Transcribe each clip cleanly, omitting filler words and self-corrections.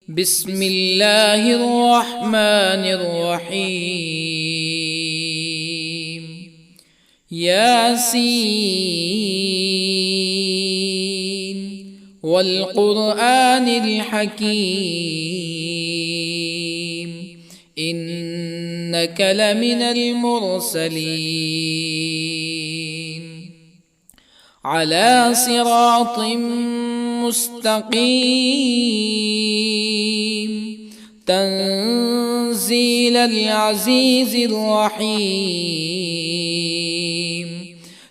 بسم الله الرحمن الرحيم. ياسين والقرآن الحكيم إنك لمن المرسلين على صراط مستقيم تنزيل العزيز الرحيم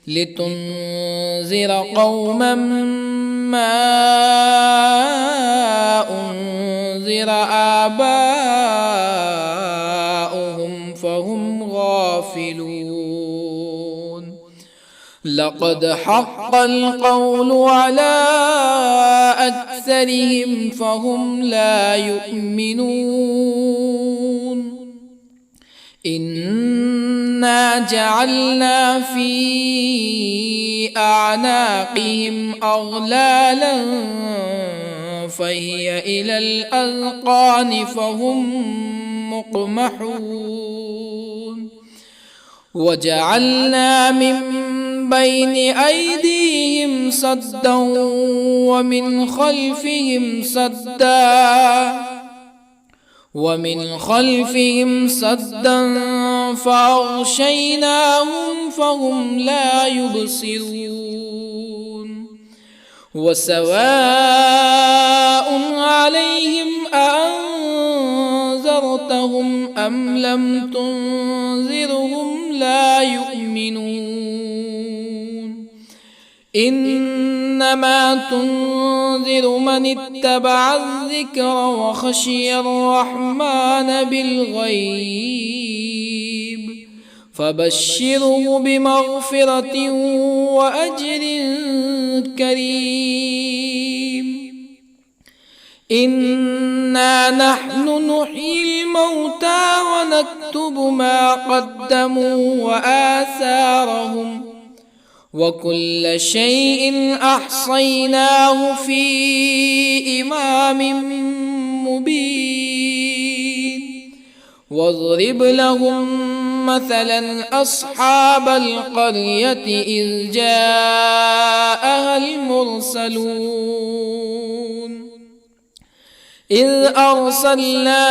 لتنذر قوما ما أنذر آباؤهم فهم غافلون. لقد حق القول على أكثرهم فهم لا يؤمنون. إنا جعلنا في أعناقهم أغلالا فهي إلى الأذقان فهم مقمحون. وجعلنا من بين أيديهم سدا ومن خلفهم سدا فأغشيناهم فهم لا يبصرون. وسواء عليهم أأنذرتهم أم لم تنذرهم لا يؤمنون. إنما تنذر من اتبع الذكر وخشي الرحمن بالغيب فبشره بمغفرة وأجر كريم. إنا نحن نحيي الموتى ونكتب ما قدموا وآثارهم وكل شيء أحصيناه في إمام مبين. واضرب لهم مثلا أصحاب القرية إذ جاءها المرسلون إذ أرسلنا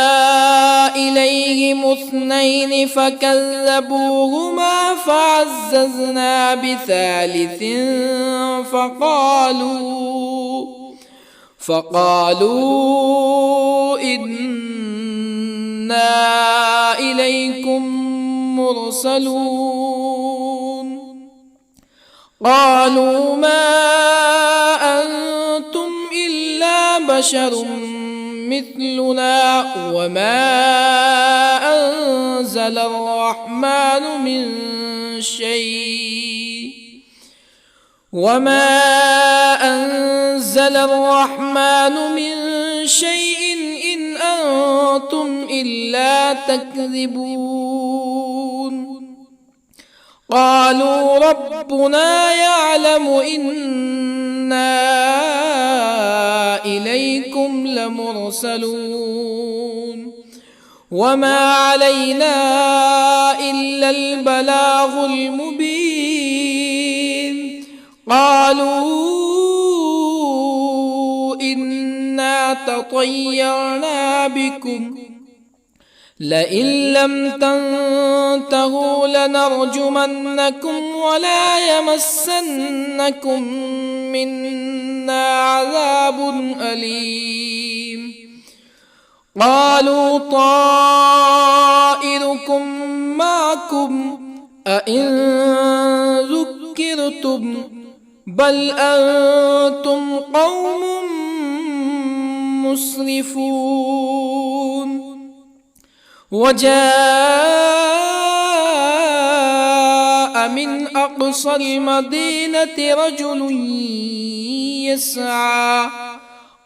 إليهم اثنين فكذبوهما فعززنا بثالث فقالوا إنا إليكم مرسلون. قالوا ما أنتم إلا بشر مثلنا وما أنزل الرحمن من شيء إن أنتم إلا تكذبون. قالوا ربنا يعلم إنا إليكم لمرسلون وما علينا إلا البلاغ المبين. قالوا إنا تطيرنا بكم لئن لم تنتهوا لنرجمنكم ولا يمسنكم منا عذاب أليم. قالوا طائركم معكم أئن ذكرتم بل أنتم قوم مسرفون. وجاء من أقصى المدينة رجل يسعى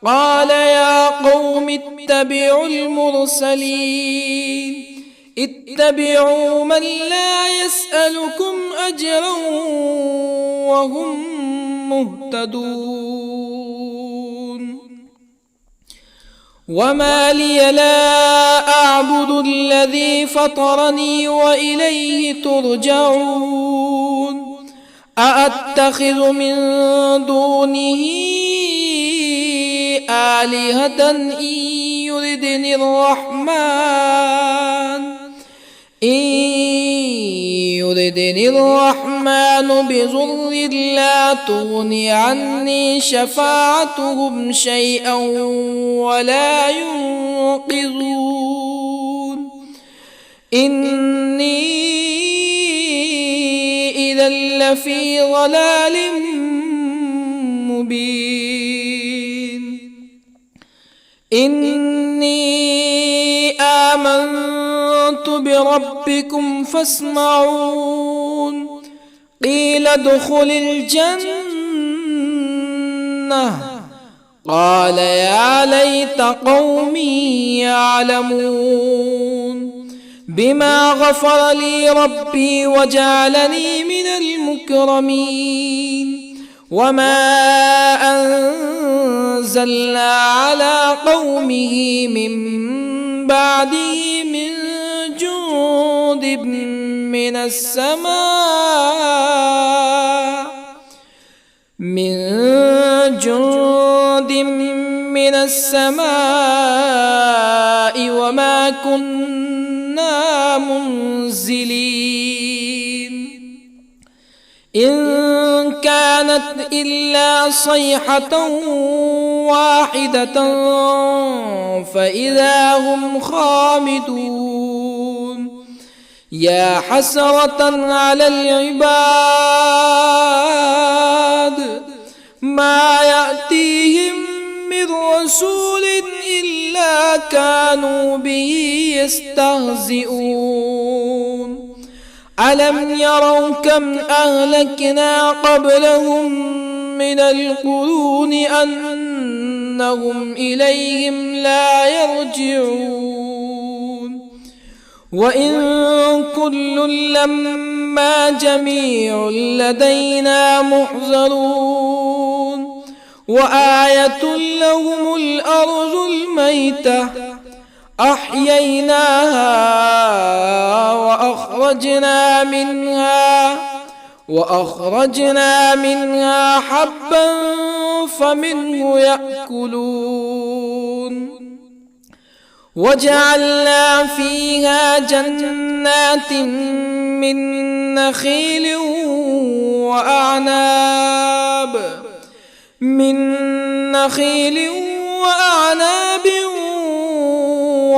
قال يا قوم اتبعوا المرسلين اتبعوا من لا يسألكم أجرا وهم مهتدون. وما لي لا أعبد الذي فطرني وإليه ترجعون أأتخذ من دونه آلهة يردني الرحمن بضر لا تغن عني شفاعتهم شيئا ولا ينقذون إني إذا لفي ضلال مبين إني آمنت بربكم فاسمعون قيل ادخل الجنة قال يا ليت قومي يعلمون بما غفر لي ربي وجعلني من المكرمين وما أنزلنا على قومه من بعده من جند من السماء وما كنا منزلين إن كانت إلا صيحة واحدة فإذا هم خامدون يا حسرة على العباد ما يأتيهم من رسول إلا كانوا به يستهزئون ألم يروا كم أهلكنا قبلهم من القرون أنهم إليهم لا يرجعون وإن كل لما جميع لدينا محضرون وآية لهم الأرض الميتة أحييناها وأخرجنا منها حبا فمنه يأكلون وجعلنا فيها جنات من نخيل وأعناب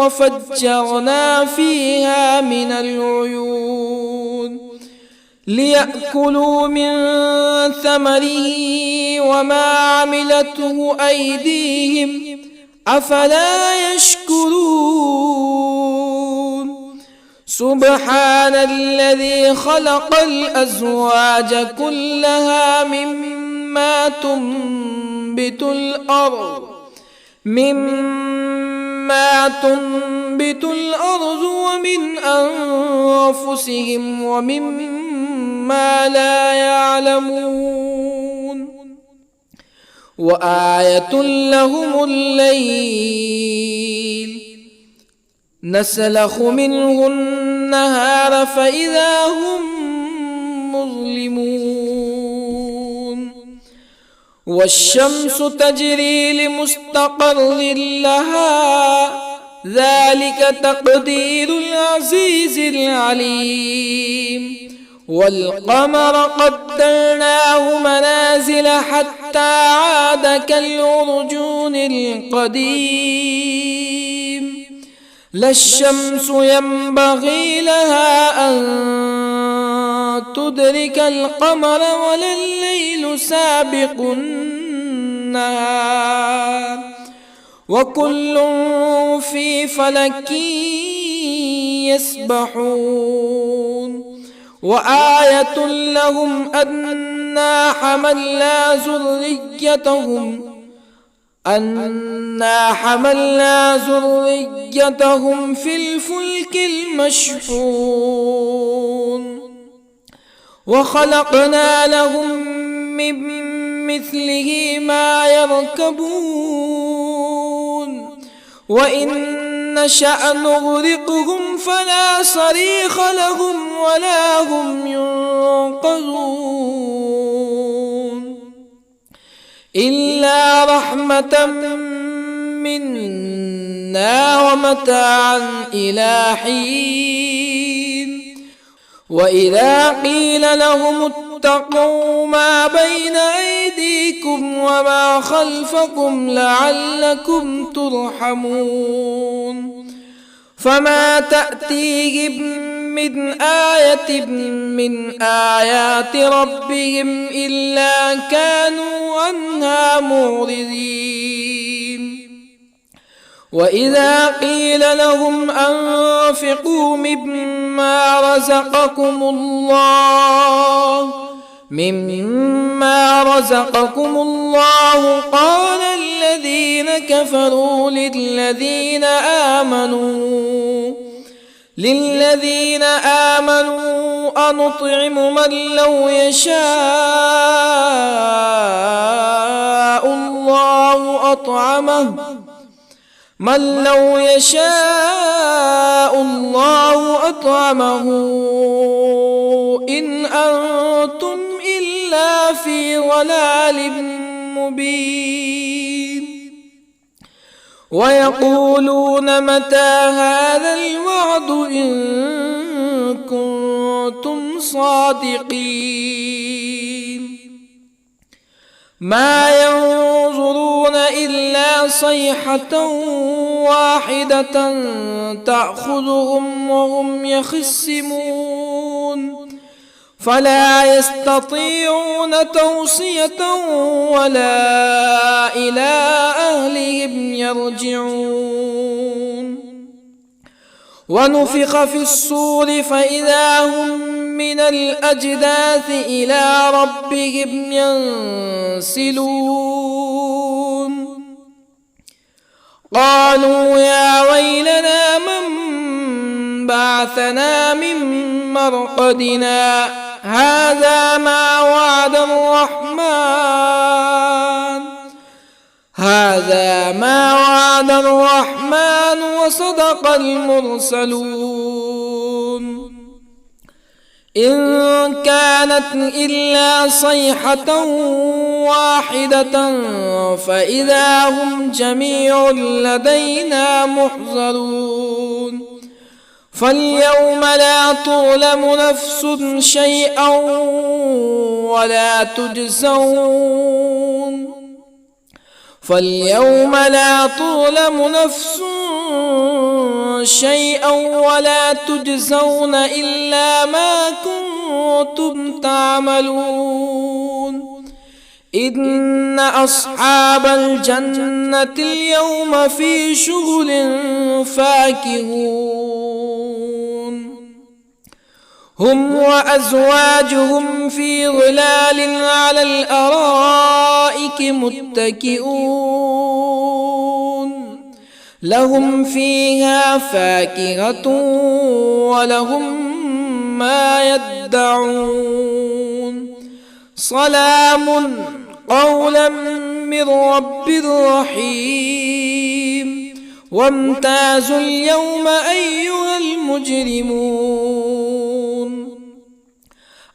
وفجرنا فيها من العيون ليأكلوا من ثمره وما عملته أيديهم أفلا يشكرون سبحان الذي خلق الأزواج كلها مما تنبت الأرض ومن أنفسهم ومما لا يعلمون وآية لهم الليل نسلخ منه النهار فإذا هم مظلمون والشمس تجري لمستقر لها ذلك تقدير العزيز العليم والقمر قدرناه منازل حتى عاد كالعرجون القديم لا الشمس ينبغي لها أن تدرك القمر ولا الليل سابق النهار وكل في فلك يسبحون وآية لهم أنا حملنا ذريتهم في الفلك المشحون وخلقنا لهم من مثله ما يركبون وإن نشأ نغرقهم فلا صريخ لهم ولا هم ينقذون إلا رحمة منا ومتاعا إلى حين وإذا قيل لهم اتقوا ما بين أيديكم وما خلفكم لعلكم ترحمون فما تأتيهم من آية من آيات ربهم إلا كانوا عنها معرضين وإذا قيل لهم أنفقوا مما رزقكم الله قال الذين كفروا للذين آمنوا أنطعم من لو يشاء الله أطعمه إن أنتم إلا في ضلال مبين ويقولون متى هذا الوعد إن كنتم صادقين ما ينظرون إلا صيحة واحدة تأخذهم وهم يخصمون فلا يستطيعون توصية ولا إلى أهلهم يرجعون ونفخ في الصور فإذا هم من الأجداث إلى ربهم ينسلون قالوا يا ويلنا من بعثنا من مرقدنا هذا ما وعد الرحمن وصدق المرسلون إن كانت إلا صيحة واحدة فإذا هم جميع لدينا محضرون فاليوم لا تظلم نفس شيئا ولا تجزون إلا ما كنتم تعملون إن أصحاب الجنة اليوم في شغل فاكهون هم وأزواجهم في ظلال على الأرائك متكئون لهم فيها فاكهة ولهم ما يدعون سلام قولا من رب رحيم وامتازوا اليوم أيها المجرمون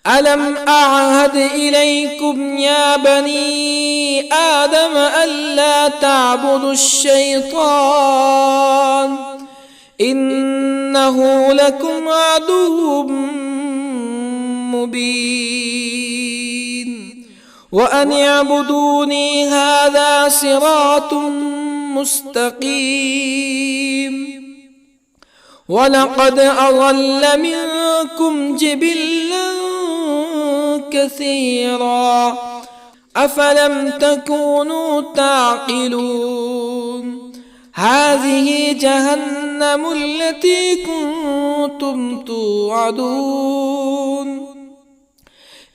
ألم أعهد إليكم يا بني آدم ألا تعبدوا الشيطان إنه لكم عدو مبين وأن اعبدوني هذا صراط مستقيم ولقد أضل منكم جبلا كثيرا أفلم تكونوا تعقلون هذه جهنم التي كنتم توعدون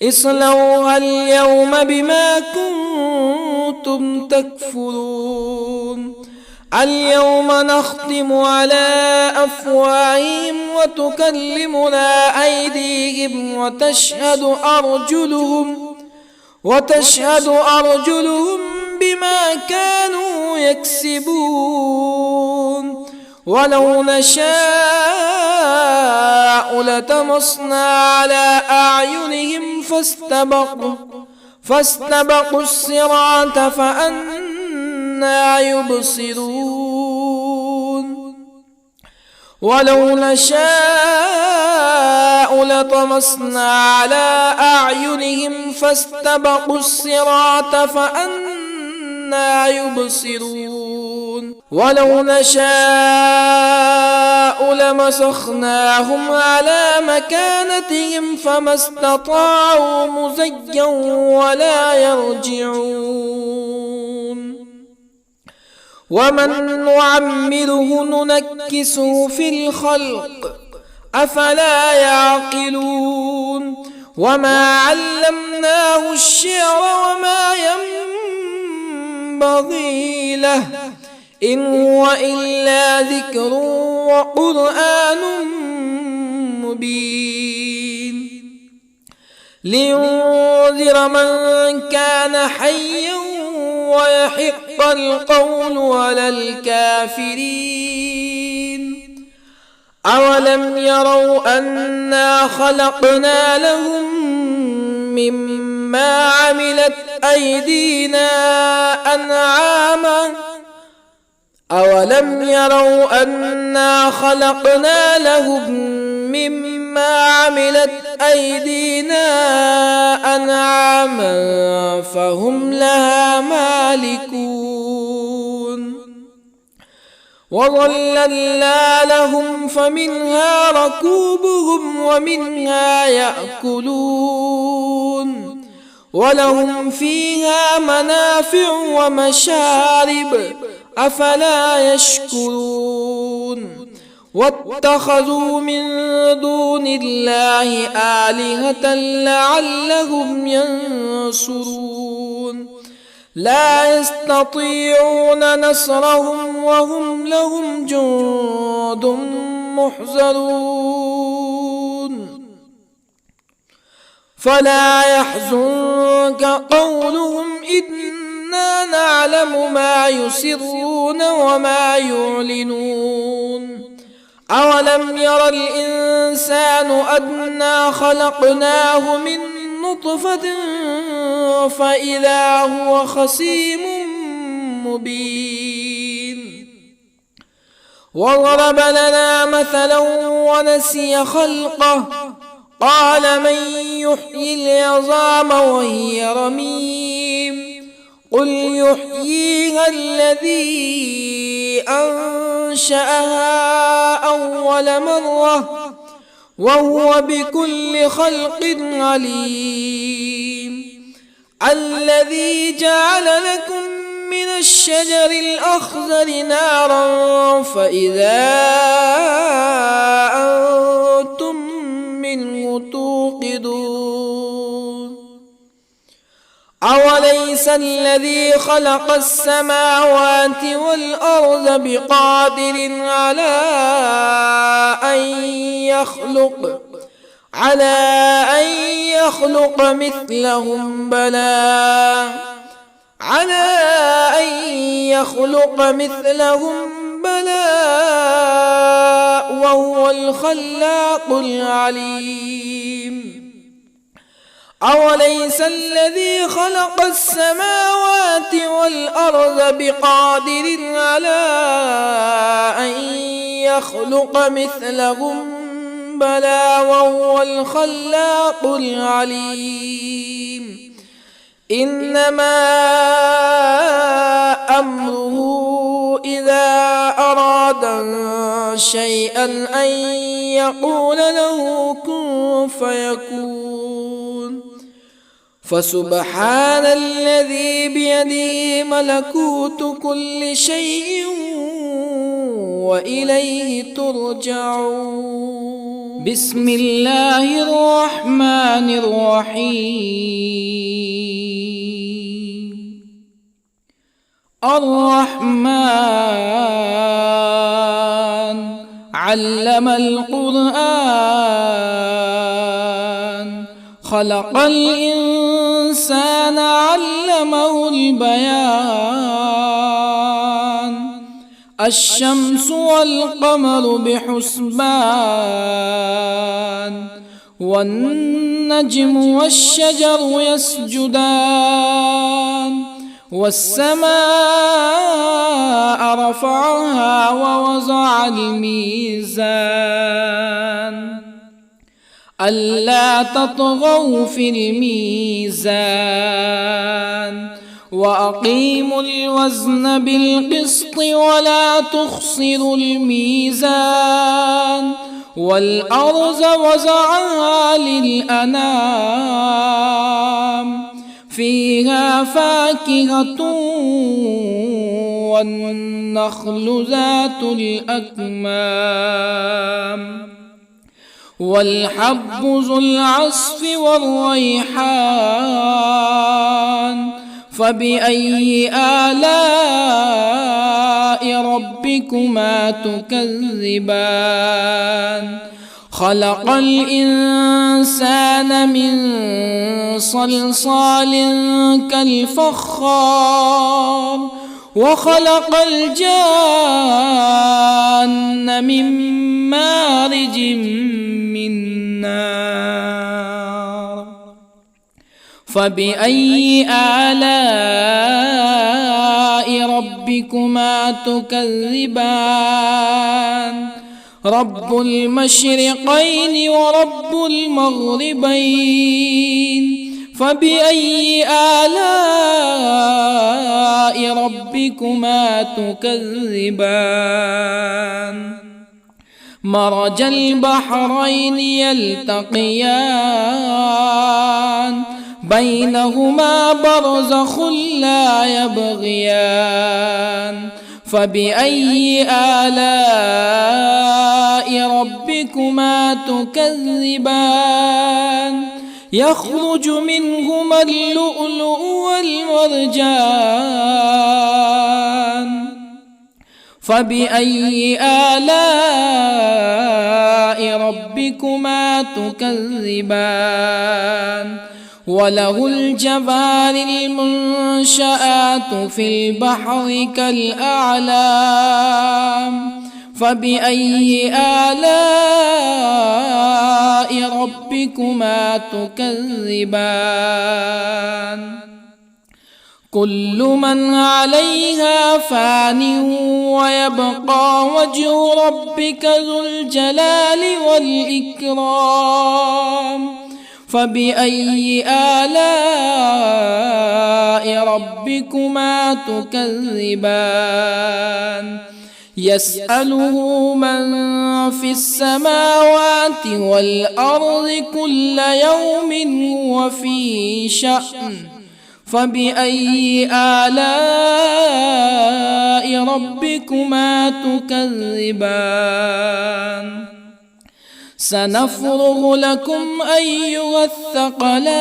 اصلوها اليوم بما كنتم تكفرون اليوم نختم على أفواههم وتكلمنا أيديهم وتشهد أرجلهم بما كانوا يكسبون ولو نشاء لطمسنا على أعينهم فاستبقوا الصراط فأنى يبصرون ولو نشاء لطمسنا على أعينهم فاستبقوا الصراط فأنى يبصرون ولو نشاء لمسخناهم على مكانتهم فما استطاعوا مزيا ولا يرجعون ومن نعمره ننكسه في الخلق أفلا يعقلون وما علمناه الشعر وما ينبغي له إن هو إلا ذكر وقرآن مبين لينذر من كان حيا ويحق القول على الكافرين أولم يروا أنا خلقنا لهم مما عملت أيدينا أنعاما أولم يروا أنا خلقنا لهم مما عملت أيدينا أنعاما فهم لها مالكون وظللنا لهم فمنها ركوبهم ومنها يأكلون ولهم فيها منافع ومشارب أفلا يشكرون واتخذوا من دون الله آلهة لعلهم ينصرون لا يستطيعون نصرهم وهم لهم جند محضرون فلا يحزنك قولهم إنا نعلم ما يسرون وما يعلنون أولم ير الإنسان أنا خلقناه من نطفة فإذا هو خصيم مبين وضرب لنا مثلا ونسي خلقه قال من يحيي العظام وهي رميم قل يحييها الذي أنشأها أول مرة وهو بكل خلق عليم الذي جعل لكم من الشجر الأخضر نارا فإذا أنتم منه توقدون أوليس الذي خلق السماوات والأرض بقادر على أن يخلق مثلهم بلى وهو الخلاق العليم أوليس الذي خلق السماوات والأرض بقادر على أن يخلق مثلهم بلى وهو الخلاق العليم إنما أمره إذا أراد شيئا أن يقول له كن فيكون فسبحان الذي بيده ملكوت كل شيء وإليه ترجعون بسم الله الرحمن الرحيم الرحمن علم القرآن خلق الإنسان علمه البيان الشمس والقمر بحسبان والنجم والشجر يسجدان والسماء رفعها ووضع الميزان ألا تطغوا في الميزان وأقيموا الوزن بالقسط ولا تخسروا الميزان والأرض وضعها للأنام فيها فاكهة والنخل ذات الأكمام والحب ذو العصف والريحان فبأي آلاء ربكما تكذبان خلق الإنسان من صلصال كالفخار وخلق الجان من مارج من نار فبأي آلاء ربكما تكذبان رب المشرقين ورب المغربين فبأي آلاء ربكما تكذبان مرج البحرين يلتقيان بينهما برزخ لا يبغيان فبأي آلاء ربكما تكذبان يخرج منهما اللؤلؤ والمرجان فبأي آلاء ربكما تكذبان وله الجوار المنشآت في البحر كالأعلام فبأي آلاء ربكما تكذبان كل من عليها فان ويبقى وجه ربك ذو الجلال والإكرام فبأي آلاء ربكما تكذبان يسأله من في السماوات والأرض كل يوم هو في شأن فبأي آلاء ربكما تكذبان سنفرغ لكم أيها الثقلان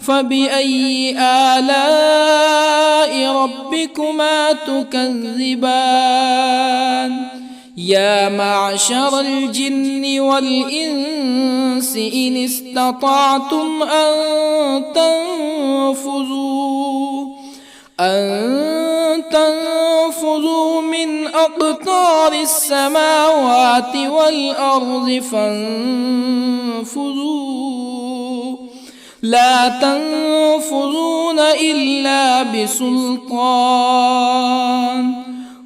فبأي آلاء ربكما تكذبان يا معشر الجن والإنس إن استطعتم أن تنفذوا من أقطار السماوات والأرض فانفذوا لا تنفذون إلا بسلطان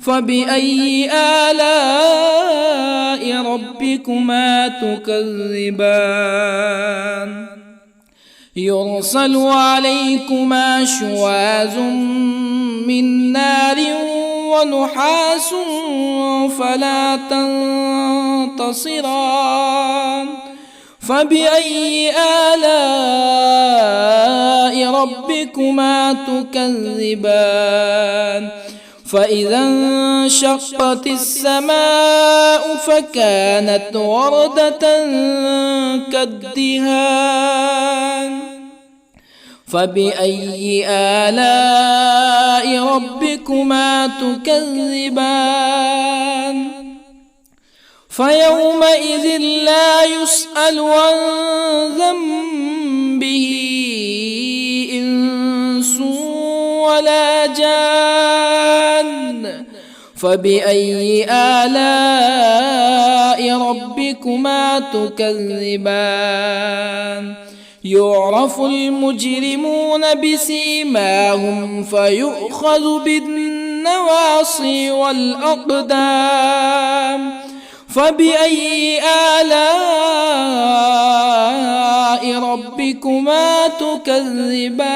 فبأي آلاء ربكما تكذبان يرسل عليكما شواظ من نار ونحاس فلا تنتصران فبأي آلاء ربكما تكذبان فإذا انشقت السماء فكانت وردة كالدهان فبأي آلاء ربكما تكذبان فيومئذ لا يسأل عن ذنبه إنس ولا جان. فبأي آلاء ربكما تكذبان؟ يعرف المجرمون بسيماهم فيؤخذ بالنواصي والأقدام. فبأي آلاء ربكما تكذبان؟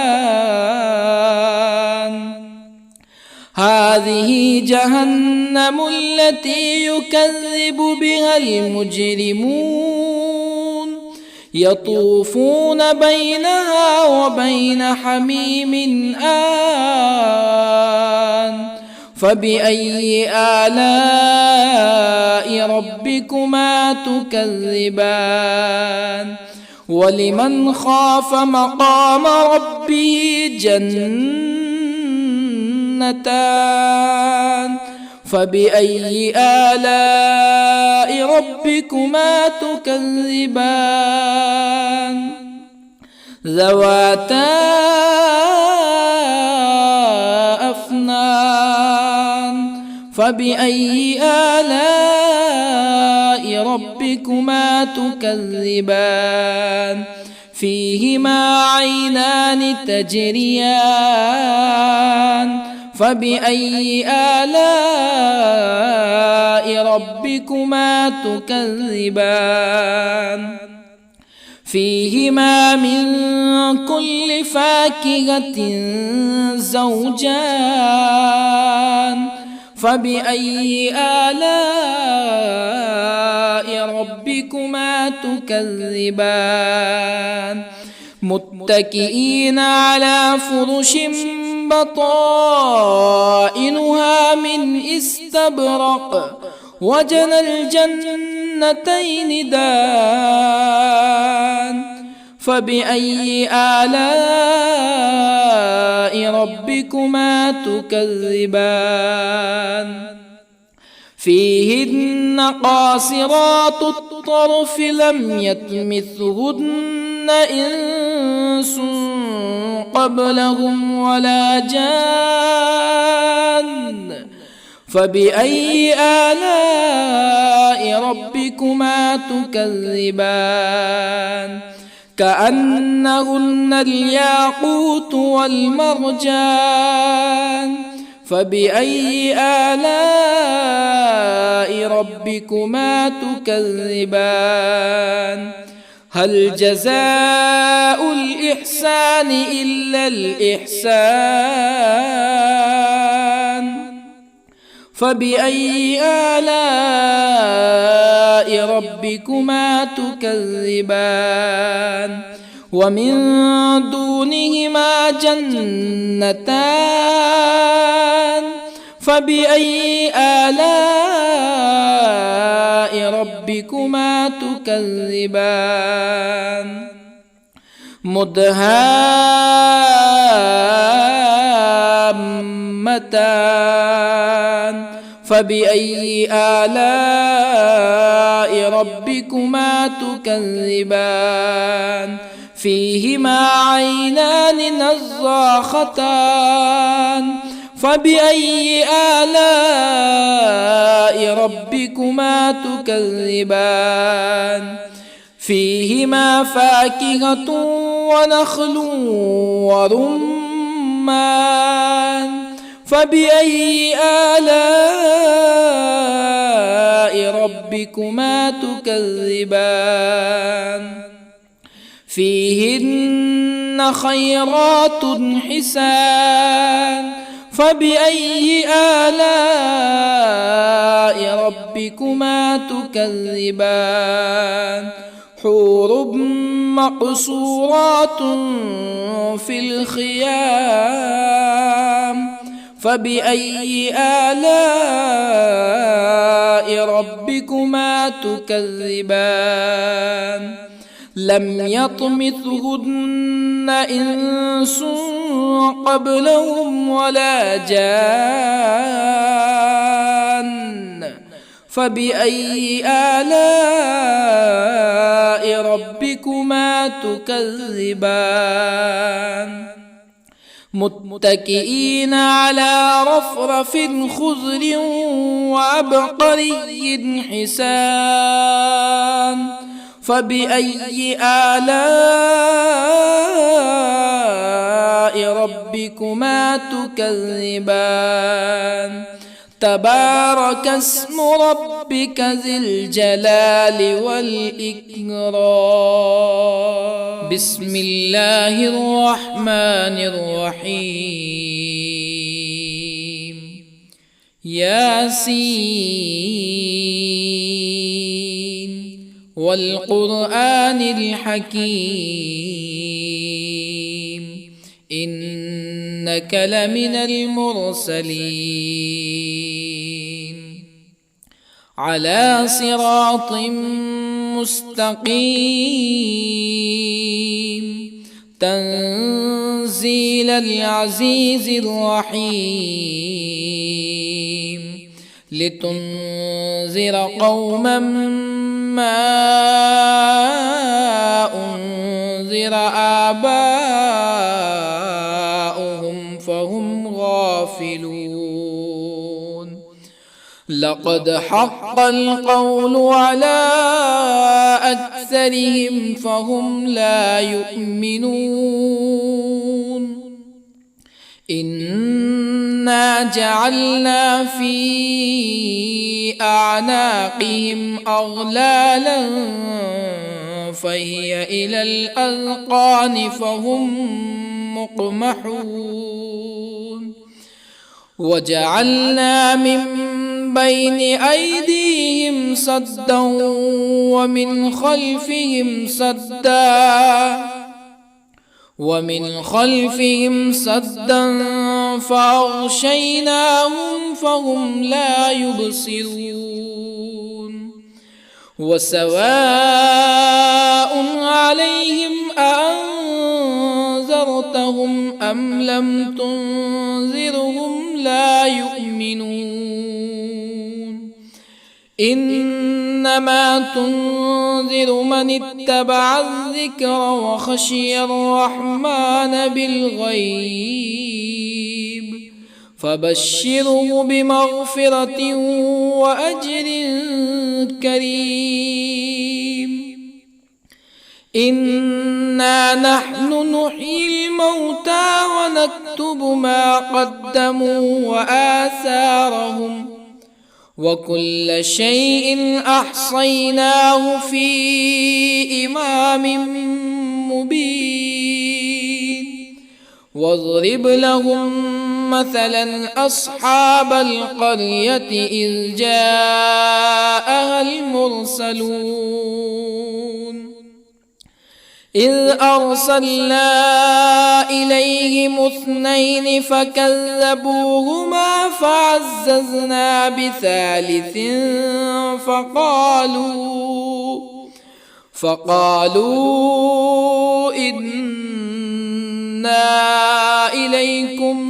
هذه جهنم التي يكذب بها المجرمون يطوفون بينها وبين حميم آن. فبأي آلاء ربكما تكذبان؟ ولمن خاف مقام ربه جنتان. فبأي آلاء ربكما تكذبان؟ ذواتا أفنان. فبأي آلاء ربكما تكذبان؟ فيهما عينان تجريان. فبأي آلاء ربكما تكذبان؟ فيهما من كل فاكهة زوجان. فبأي آلاء ربكما تكذبان؟ متكئين على فرش بطائنها من استبرق وجنى الجنتين دان. فبأي آلاء ربكما تكذبان؟ فيهن قاصرات الطرف لم يطمثهن إنس قبلهم ولا جان. فبأي آلاء ربكما تكذبان؟ كأنهن الياقوت والمرجان. فبأي آلاء ربكما تكذبان؟ هل جزاء الإحسان إلا الإحسان؟ فبأي آلاء ربكما تكذبان؟ ومن دونهما جنتان. فبأي آلاء ربكما تكذبان؟ مدهامتان. فبأي آلاء ربكما تكذبان؟ فيهما عينان نضاختان. فبأي آلاء ربكما تكذبان؟ فيهما فاكهة ونخل ورمان. فبأي آلاء ربكما تكذبان؟ فيهن خيرات حسان. فبأي آلاء ربكما تكذبان؟ حور مقصورات في الخيام. فبأي آلاء ربكما تكذبان؟ لم يطمثهن إنس قبلهم ولا جان. فبأي آلاء ربكما تكذبان متكئين على رفرف خضر وعبقري حسان فبأي آلاء ربكما تكذبان تبارك اسم ربك ذي الجلال والإكرام بسم الله الرحمن الرحيم ياسين والقرآن الحكيم إنك لمن المرسلين على صراط مستقيم تنزيل العزيز الرحيم لتنذر قوما ما أنذر آباؤهم فهم غافلون لقد حق القول على أكثرهم فهم لا يؤمنون إنا جعلنا في أعناقهم أغلالا فهي إلى الأذقان فهم مقمحون وجعلنا من بين أيديهم سدا ومن خلفهم سدا فأغشيناهم فهم لا يبصرون وسواء عليهم أأنذرتهم أم لم تنذرهم لا يؤمنون إنما تنذر من اتبع الذكر وخشي الرحمن بالغيب فبشره بمغفرة وأجر كريم إنا نحن نحيي الموتى ونكتب ما قدموا وآثارهم وكل شيء أحصيناه في إمام مبين واضرب لهم مثلا أصحاب القرية إذ جاءها المرسلون إذ أرسلنا إليهم اثنين فكذبوهما فعززنا بثالث فقالوا إنا إليكم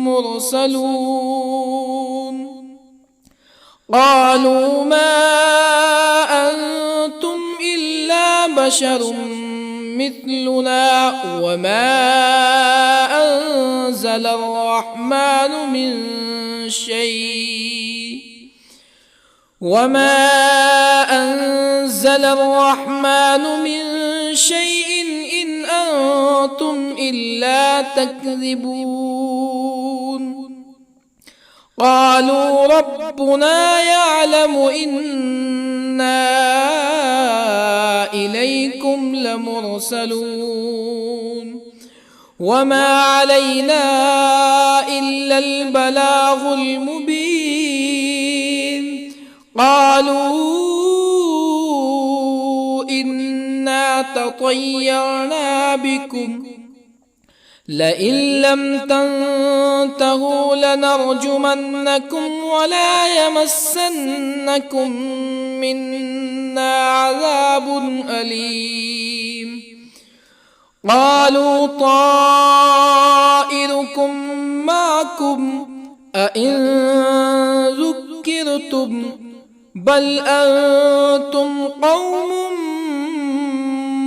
مرسلون قالوا ما أنتم إلا بشر مثلنا وما أنزل الرحمن من شيء إن أنتم إلا تكذبون قالوا ربنا يعلم إنا إليكم لمرسلون وما علينا إلا البلاغ المبين قالوا إنا تطيرنا بكم لئن لم تنتهوا لنرجمنكم ولا يمسنكم منا عذاب أليم قالوا طائركم معكم أئن ذكرتم بل أنتم قوم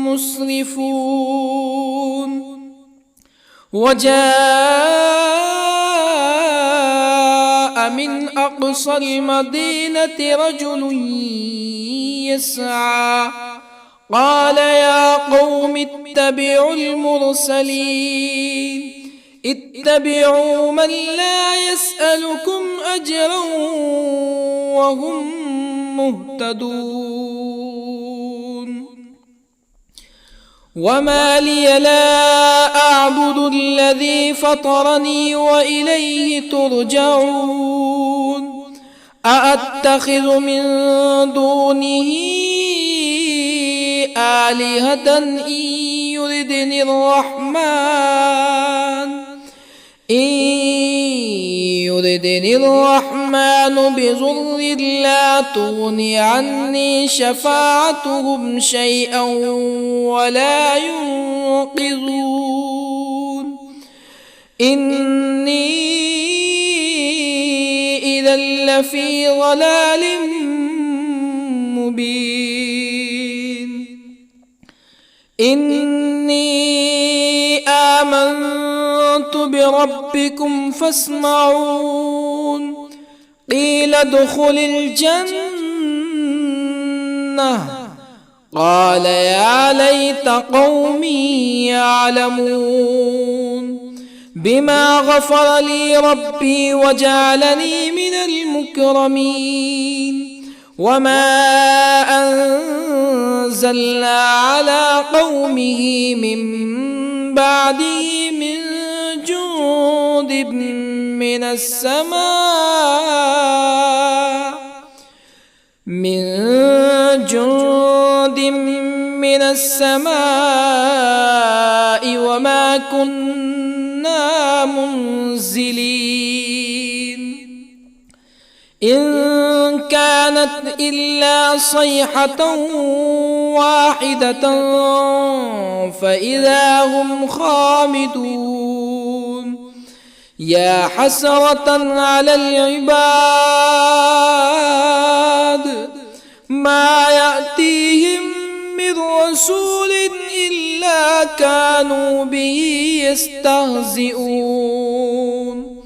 مسرفون. وجاء من أقصى المدينة رجل يسعى قال يا قوم اتبعوا المرسلين اتبعوا من لا يسألكم أجرا وهم مهتدون. وما لي لا أعبد الذي فطرني وإليه ترجعون. أأتخذ من دونه آلهة إن يردني الرحمن بضر لا تغني عني شفاعتهم شيئا ولا ينقذون. إني إذا لفي ضلال مبين. إني آمنت بربكم فاسمعون. قيل ادخل الجنة قال يا ليت قومي يعلمون بما غفر لي ربي وجعلني من المكرمين. وما أنزلنا على قومه من بعده من جند من السماء وما كنا منزلين. إن كانت إلا صيحة واحدة فإذا هم خامدون. يا حسرة على العباد ما يأتيهم من رسول إلا كانوا به يستهزئون.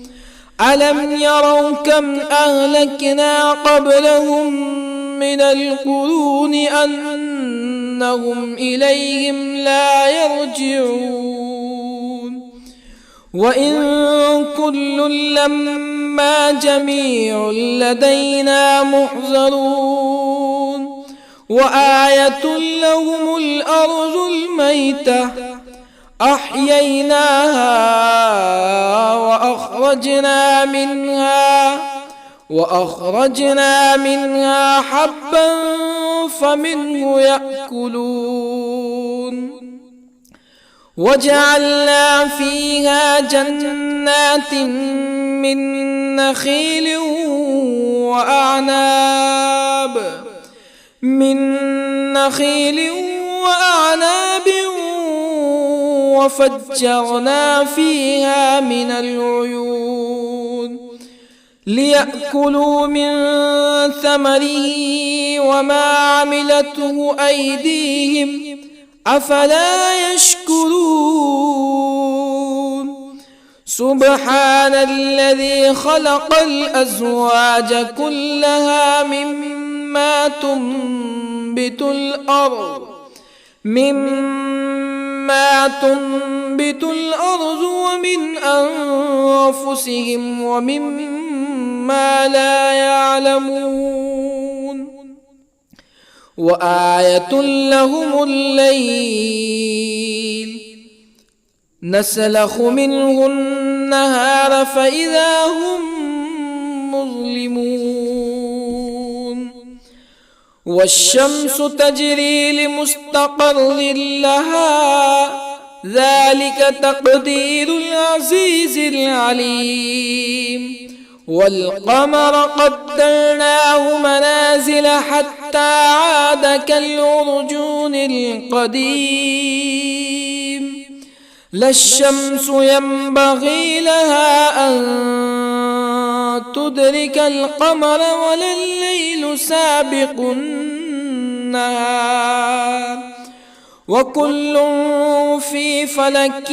ألم يروا كم أهلكنا قبلهم من القرون أنهم إليهم لا يرجعون. وإن كل لما جميع لدينا محضرون. وآية لهم الأرض الميتة أحييناها وأخرجنا منها حبا فمنه يأكلون. وجعلنا فيها جنات من نخيل وأعناب وفجرنا فيها من العيون ليأكلوا من ثمره وما عملته أيديهم أفلا يشكرون. سبحان الذي خلق الأزواج كلها مما تنبت الأرض ومن أنفسهم ومما لا يعلمون. وآية لهم الليل نسلخ منه النهار فإذا هم مظلمون. والشمس تجري لمستقر لها ذلك تقدير العزيز العليم. والقمر قدرناه منازل حتى عاد كالعرجون القديم. لا الشمس ينبغي لها أن تدرك القمر ولا الليل سابق النهار وكل في فلك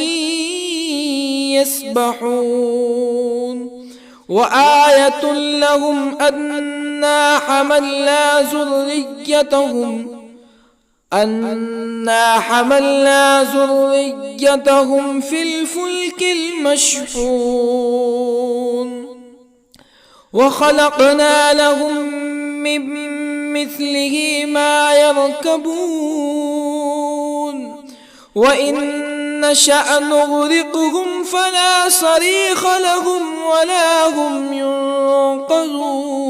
يسبحون وآية لهم أنا حملنا ذريتهم في الفلك المشحون وخلقنا لهم من مثله ما يركبون وإن نشأ نغرقهم فلا صريخ لهم ولا هم ينقذون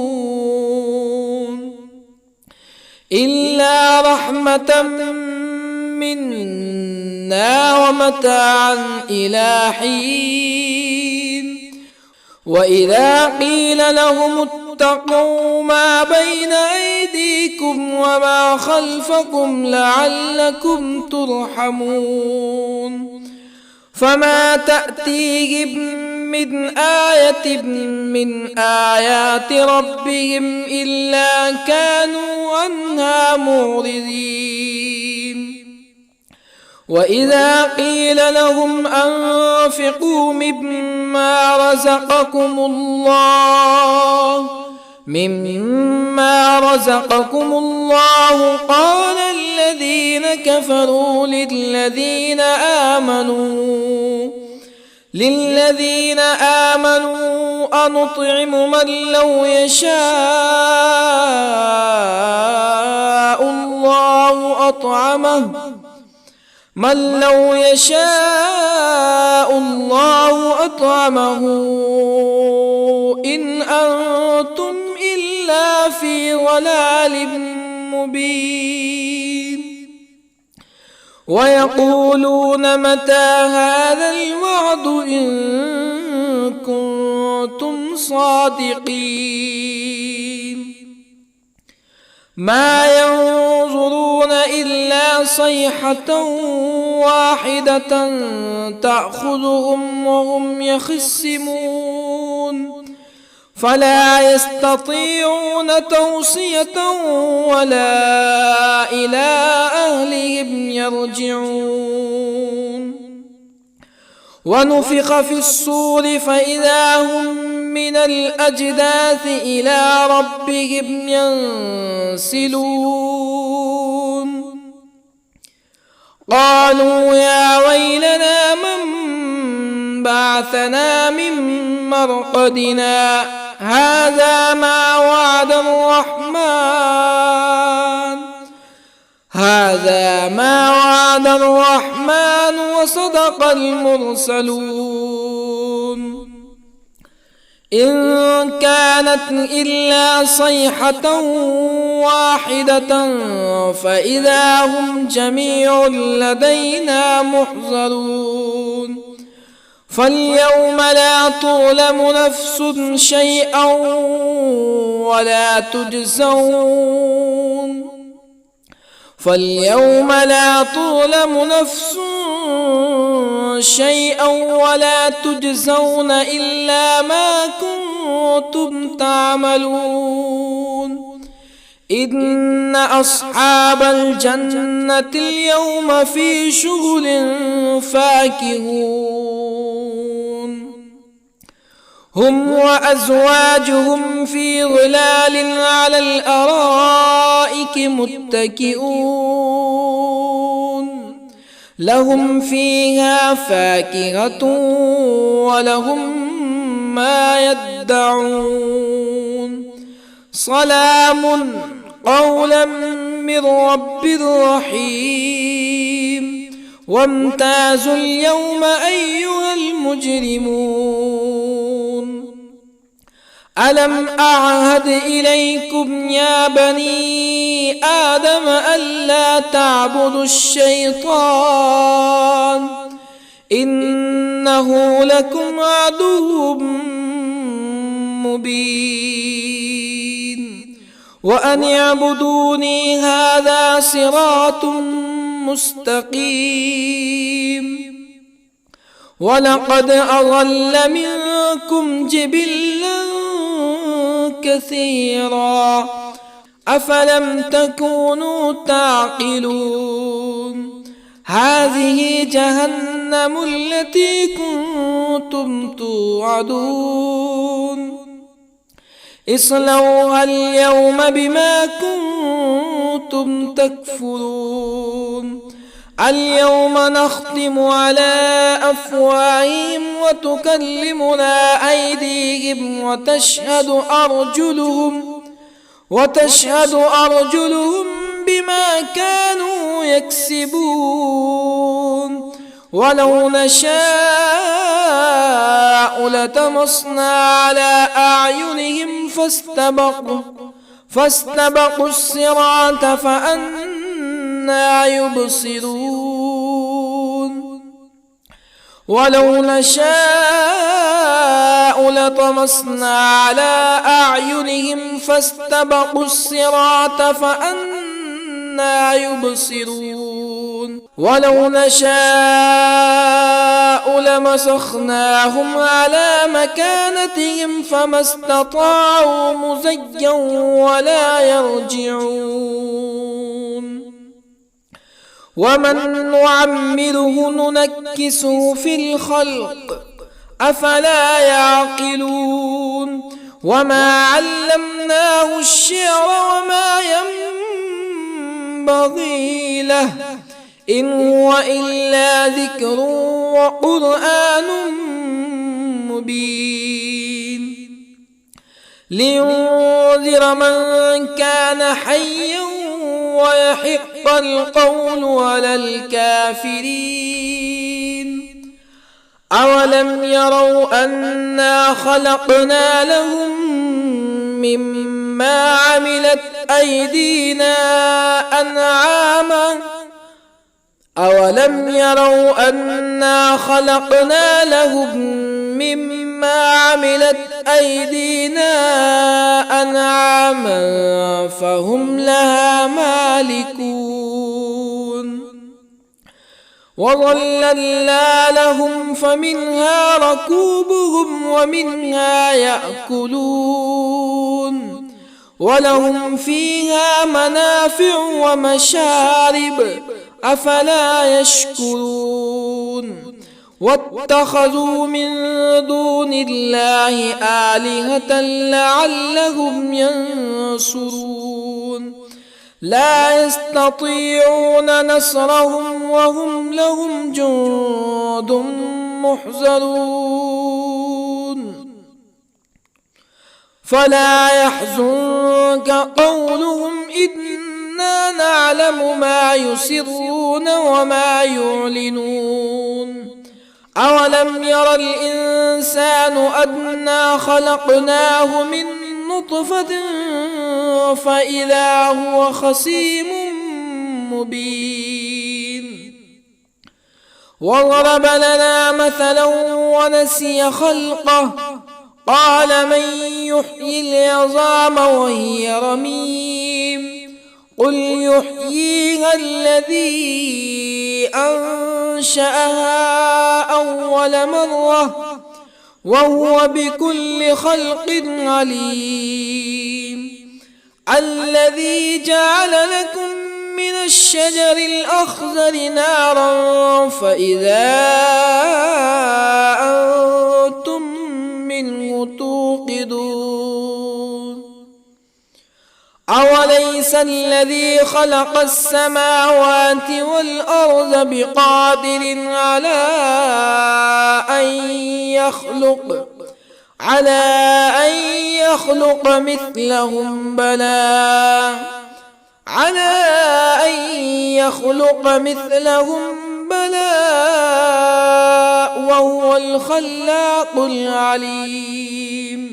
إلا رحمة منا ومتاعا إلى حين وإذا قيل لهم اتقوا ما بين أيديكم وما خلفكم لعلكم ترحمون فما تأتيهم من آية من آيات ربهم إلا كانوا عنها معرضين وإذا قيل لهم أنفقوا مما رزقكم الله قال الذين كفروا للذين آمنوا أنطعم من لو يشاء الله أطعمه إن أنتم إلا في ضلال مبين ويقولون متى هذا الوعد إن كنتم صادقين ما ينظرون إلا صيحة واحدة تأخذهم وهم يخصمون فلا يستطيعون توصية ولا إلى أهلهم يرجعون ونفخ في الصور فإذا هم من الأجداث إلى ربهم ينسلون قالوا يا ويلنا من بعثنا من مرقدنا هذا ما وعد الرحمن وصدق المرسلون إن كانت إلا صيحة واحدة فإذا هم جميع لدينا محضرون فاليوم لا تظلم نفس شيئا ولا تجزون إلا ما كنتم تعملون إن أصحاب الجنة اليوم في شغل فاكهون هم وأزواجهم في ظلال على الأرائك متكئون لهم فيها فاكهة ولهم ما يدعون سلام قولا من رب رحيم وامتازوا اليوم أيها المجرمون ألم أعهد إليكم يا بني آدم ألا تعبدوا الشيطان إنه لكم عدو مبين وأن اعبدوني هذا صراط مستقيم ولقد أضل منكم جبلا كثيرا أفلم تكونوا تعقلون هذه جهنم التي كنتم توعدون اصلوها اليوم بما كنتم تكفرون اليوم نختم على أفواههم وتكلمنا أيديهم وتشهد أرجلهم بما كانوا يكسبون ولو نشاء لطمسنا على أعينهم فاستبقوا الصراط فأنى يبصرون ولو نشاء لطمسنا على أعينهم فاستبقوا الصراط فأنى يبصرون ولو نشاء لمسخناهم على مكانتهم فما استطاعوا مزيا ولا يرجعون ومن نعمره ننكسه في الخلق أفلا يعقلون وما علمناه الشعر وما ينبغي له إن هو إلا ذكر وقرآن مبين لينذر من كان حيا ويحق القول على الكافرين أولم يروا أنا خلقنا لهم مما عملت أيدينا أنعاما أولم يروا أنا خلقنا لهم مما عملت أيدينا أنعاما فهم لها مالكون وظللنا لهم فمنها ركوبهم ومنها يأكلون ولهم فيها منافع ومشارب أفلا يشكرون واتخذوا من دون الله آلهة لعلهم ينصرون لا يستطيعون نصرهم وهم لهم جند محضرون فلا يحزنك قولهم إنا نعلم ما يسرون وما يعلنون أولم ير الإنسان أنا خلقناه من نطفة فإذا هو خصيم مبين وضرب لنا مثلا ونسي خلقه قال من يحيي العظام وهي رميم قل يحييها الذي أنشأها أول مرة وهو بكل خلق عليم الذي جعل لكم من الشجر الأخضر نارا فإذا أنتم منه توقدون أوليس الذي خلق السماوات والأرض بقادر على أن يخلق مثلهم بلى وهو الخلاق العليم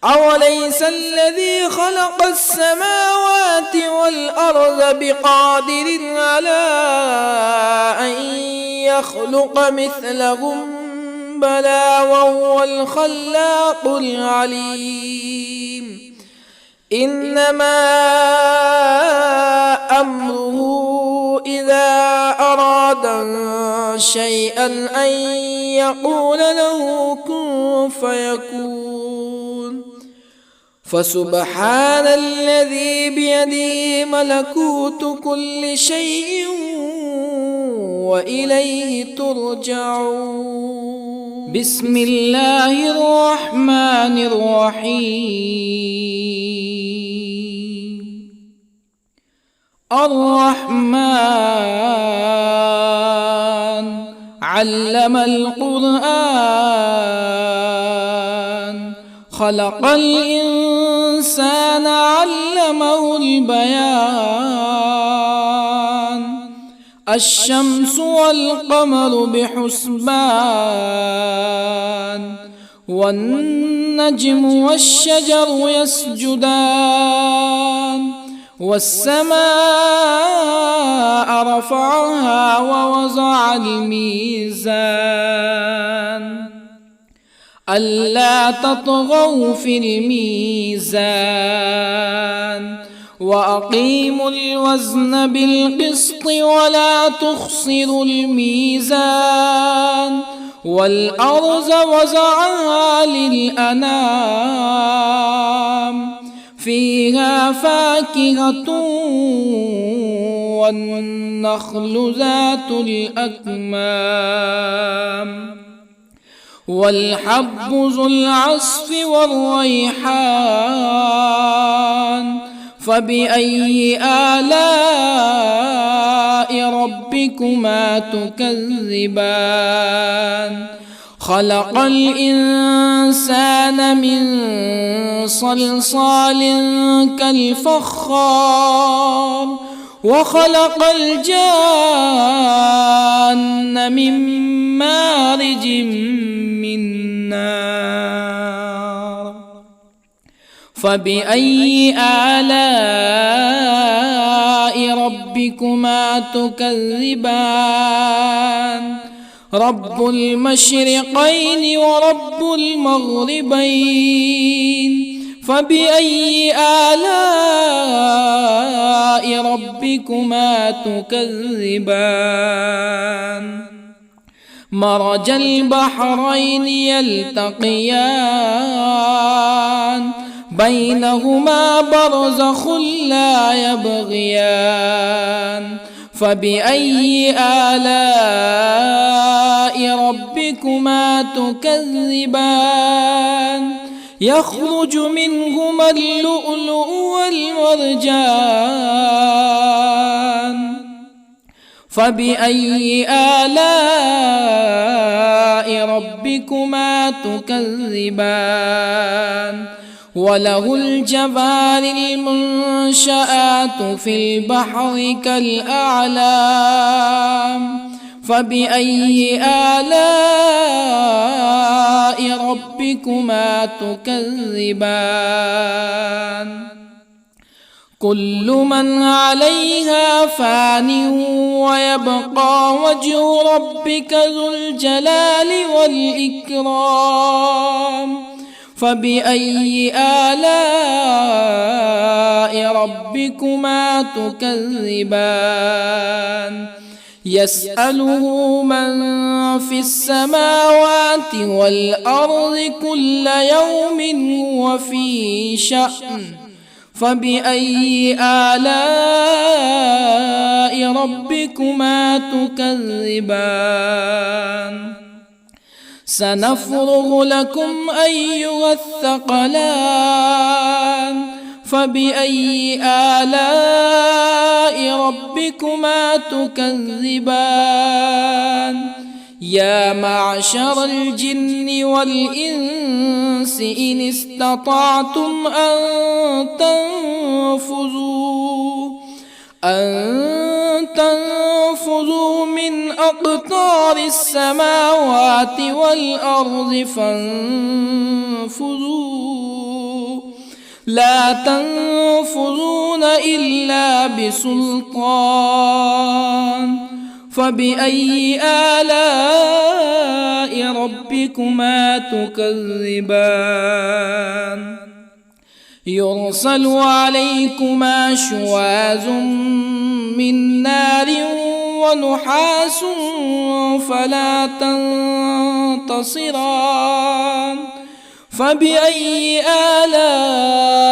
أوليس الذي خلق السماوات والأرض بقادر على أن يخلق مثلهم بلى وهو الخلاق العليم إنما أمره إذا أراد شيئا أن يقول له كن فيكون فسبحان الذي بيده ملكوت كل شيء وإليه ترجعون. بسم الله الرحمن الرحيم. الرحمن علم القرآن، خلق الإنسان علمه البيان. الشمس والقمر بحسبان، والنجم والشجر يسجدان. والسماء رفعها ووضع الميزان، ألا تطغوا في الميزان. وأقيموا الوزن بالقسط ولا تخسروا الميزان. والأرض وضعها للأنام، فيها فاكهة والنخل ذات الأكمام، والحب ذو العصف والريحان. فبأي آلاء ربكما تكذبان؟ خلق الإنسان من صلصال كالفخار، وخلق الجان من مارج من نار. فبأي آلاء ربكما تكذبان؟ رب المشرقين ورب المغربين. فبأي آلاء ربكما تكذبان؟ مرج البحرين يلتقيان، بينهما برزخ لا يبغيان. فبأي آلاء ربكما تكذبان؟ يخرج منهما اللؤلؤ والمرجان. فبأي آلاء ربكما تكذبان؟ وله الجوار المنشآت في البحر كالأعلام. فبأي آلاء ربكما تكذبان؟ كل من عليها فان، ويبقى وجه ربك ذو الجلال والإكرام. فبأي آلاء ربكما تكذبان؟ يسأله من في السماوات والأرض كل يوم هو في شأن. فبأي آلاء ربكما تكذبان؟ سنفرغ لكم أيها الثقلان. فبأي آلاء ربكما تكذبان؟ يا معشر الجن والإنس إن استطعتم أن تنفذوا من أقطار السماوات والأرض فانفذوا، لا تنفذون إلا بسلطان. فبأي آلاء ربكما تكذبان؟ يرسل عليكما شواظ من نار ونحاس فلا تنتصران. فبأي آلاء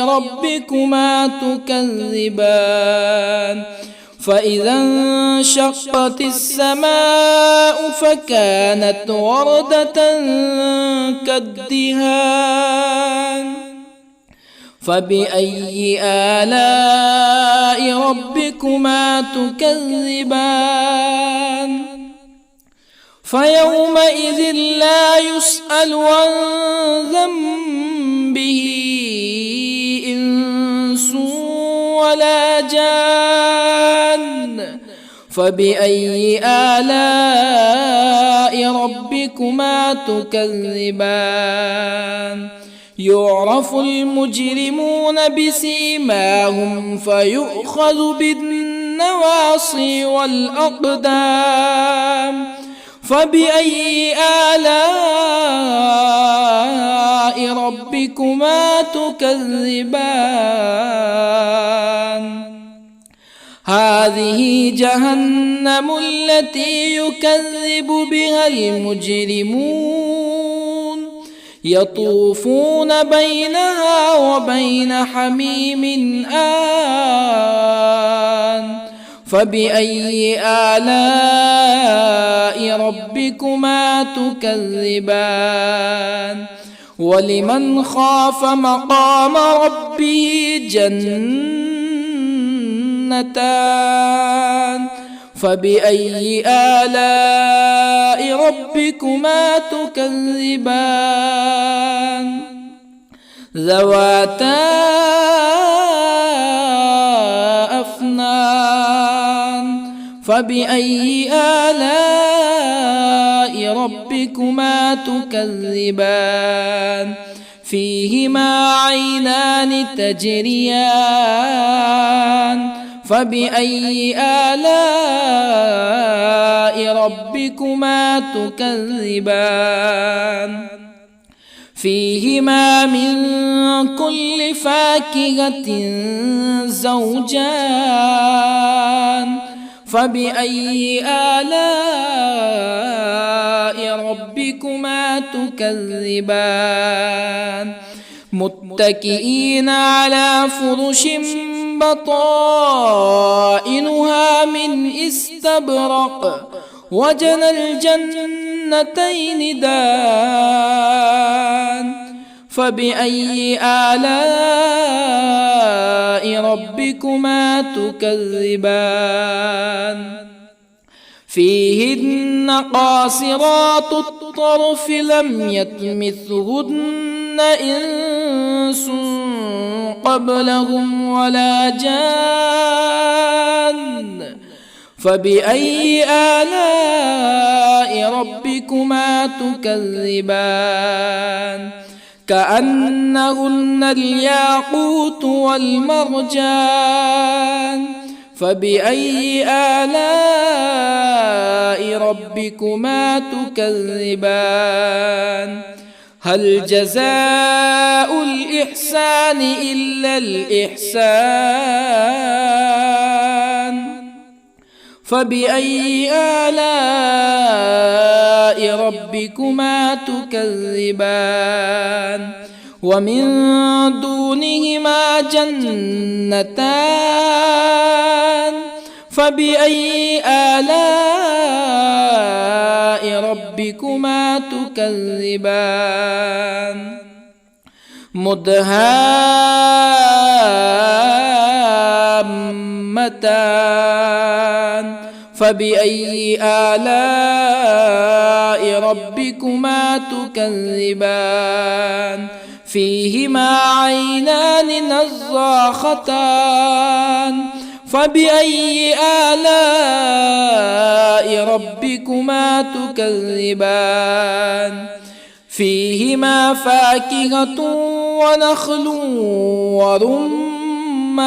ربكما تكذبان فإذا انشقت السماء فكانت وردة كالدهان فبأي آلاء ربكما تكذبان فيومئذ لا يسأل عن ذنبه إنس ولا جان فبأي آلاء ربكما تكذبان يعرف المجرمون بسيماهم فيؤخذ بالنواصي والأقدام فبأي آلاء ربكما تكذبان هذه جهنم التي يكذب بها المجرمون يطوفون بينها وبين حميم آن فبأي آلاء ربكما تكذبان ولمن خاف مقام ربه جنتان فبأي آلاء ربكما تكذبان ذواتا أفنان فبأي آلاء ربكما تكذبان فيهما عينان تجريان فبأي آلاء ربكما تكذبان فيهما من كل فاكهة زوجان فبأي آلاء ربكما تكذبان متكئين على فرش بطائنها من استبرق وجنى الجنتين دان فبأي آلاء ربكما تكذبان فيهن قاصرات الطرف لم يطمثهن إنس قبلهم ولا جان فبأي آلاء ربكما تكذبان كأنهن الياقوت والمرجان فبأي آلاء ربكما تكذبان هل جزاء الإحسان إلا الإحسان فبأي آلاء ربكما تكذبان ومن دونهما جنتان فبأي آلاء ربكما تكذبان مدهامتان فبأي آلاء ربكما تكذبان فيهما عينان نضاختان فبأي آلاء ربكما تكذبان فيهما فاكهة ونخل ورمان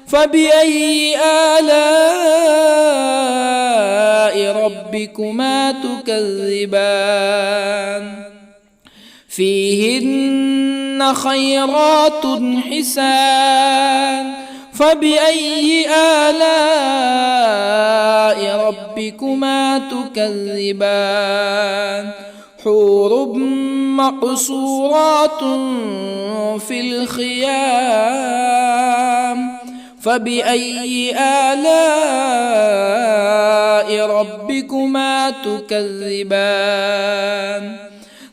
فبأي آلاء ربكما تكذبان فيهن خيرات حسان فبأي آلاء ربكما تكذبان حور مقصورات في الخيام فبأي آلاء ربكما تكذبان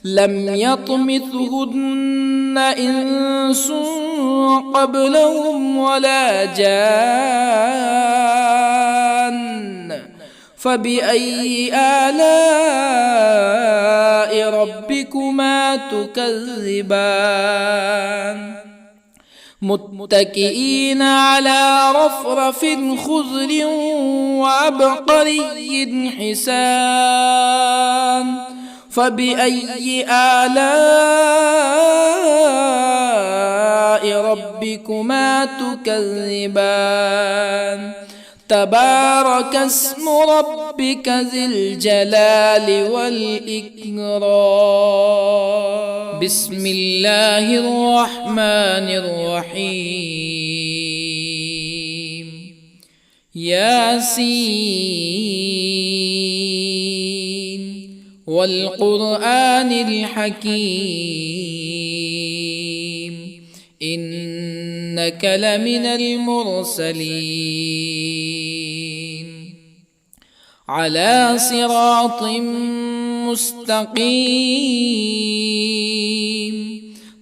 لم يطمثهن إنس قبلهم ولا جان فبأي آلاء ربكما تكذبان متكئين على رفرف خضر وعبقري حسان فبأي آلاء ربكما تكذبان تبارك اسم ربك ذي الجلال والإكرام بسم الله الرحمن الرحيم ياسين والقرآن الحكيم إنك لمن المرسلين على صراط مستقيم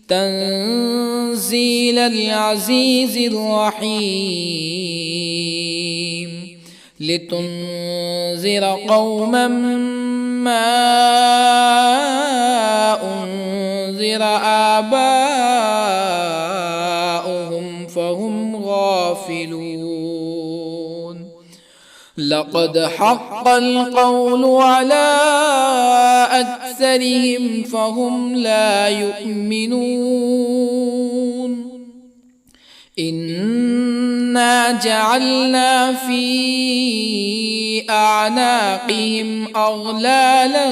تنزيل العزيز الرحيم لتنذر قوما ما أنذر آباؤهم فهم غافلون لقد حق القول على أكثرهم فهم لا يؤمنون إنا جعلنا في أعناقهم أغلالا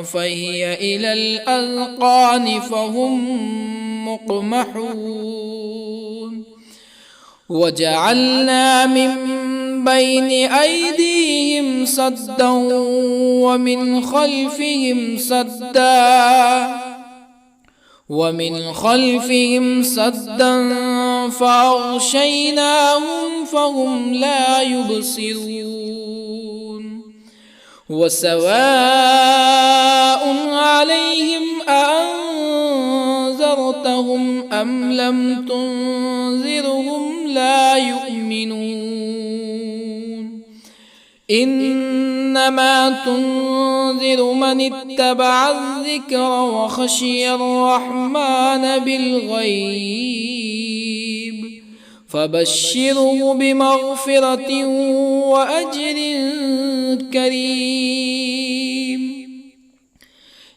فهي إلى الأذقان فهم مقمحون وجعلنا من بين أيديهم سدا ومن خلفهم سدا فأغشيناهم فهم لا يبصرون وسواء عليهم أأنذرتهم أم لم تنذرهم لا يؤمنون إنما تنذر من اتبع الذكر وخشي الرحمن بالغيب فبشره بمغفرة وأجر كريم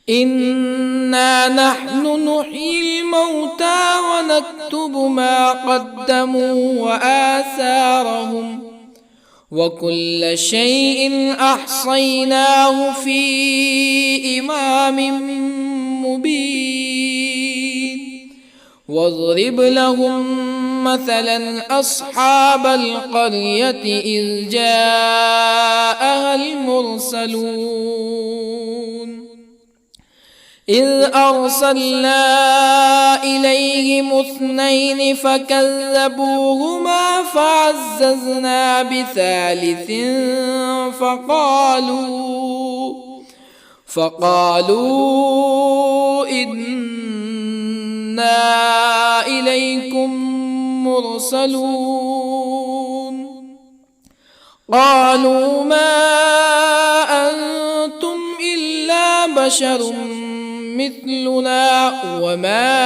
إنا نحن نحيي الموتى ونكتب ما قدموا وآثارهم وكل شيء أحصيناه في إمام مبين واضرب لهم مثلا أصحاب القرية إذ جاءها المرسلون إذ أرسلنا إليهم اثنين فكذبوهما فعززنا بثالث فقالوا إنا إليكم مرسلون قالوا ما أنتم إلا بشر مثلنا وما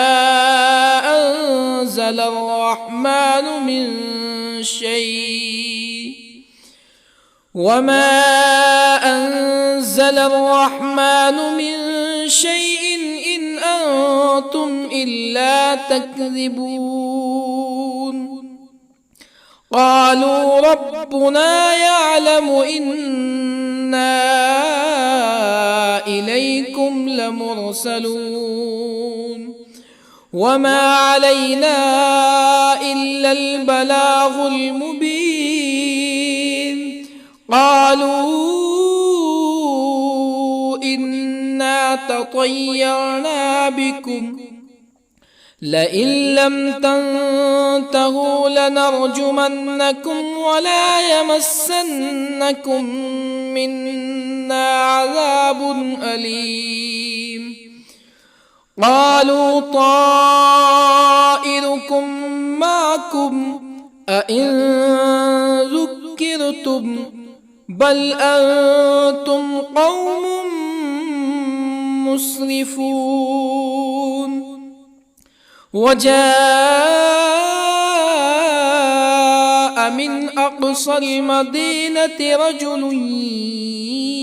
أنزل الرحمن من شيء إن أنتم إلا تكذبون قالوا ربنا يعلم إنا إليكم لمرسلون وما علينا إلا البلاغ المبين قالوا إنا تطيرنا بكم لئن لم تنتهوا لنرجمنكم ولا يمسنكم منا عذاب أليم قالوا طائركم معكم أئن ذكرتم بل أنتم قوم مسرفون وجاء من أقصى المدينة رجل